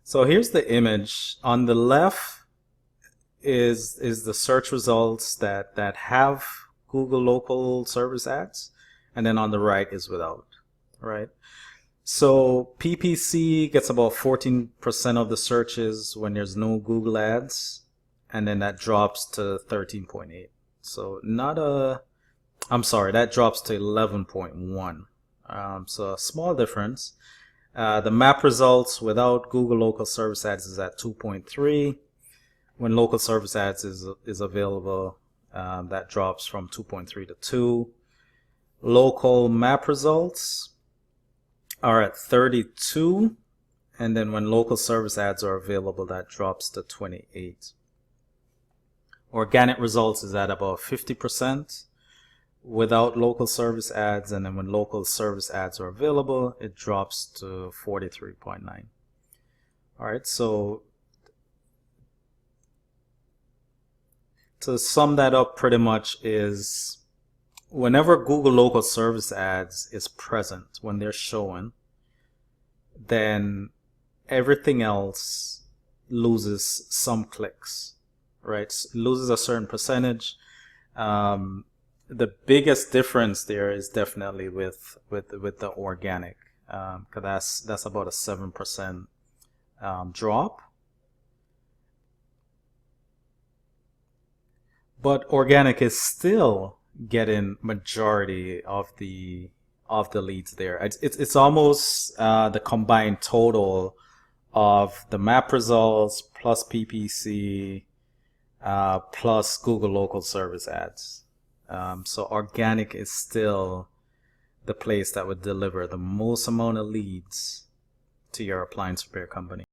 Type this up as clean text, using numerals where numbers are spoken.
So here's the image. On the left is the search results that have Google local service ads, and then on the right is without, right? So PPC gets about 14% of the searches when there's no Google ads, and then that drops to 13.8. So not a, I'm sorry, that drops to 11.1. So a small difference. The map results without Google local service ads is at 2.3. When local service ads is available, that drops from 2.3 to 2. Local map results are at 32, and then when local service ads are available, that drops to 28. Organic results is at about 50% without local service ads, and then when local service ads are available, it drops to 43.9. All right, so to sum that up pretty much is whenever Google local service ads is present, when they're showing, then everything else loses some clicks, right? Loses a certain percentage. The biggest difference there is definitely with the organic, because that's about a 7% drop. But organic is still getting majority of the leads there. It's almost the combined total of the map results plus PPC plus Google local service ads. So organic is still the place that would deliver the most amount of leads to your appliance repair company.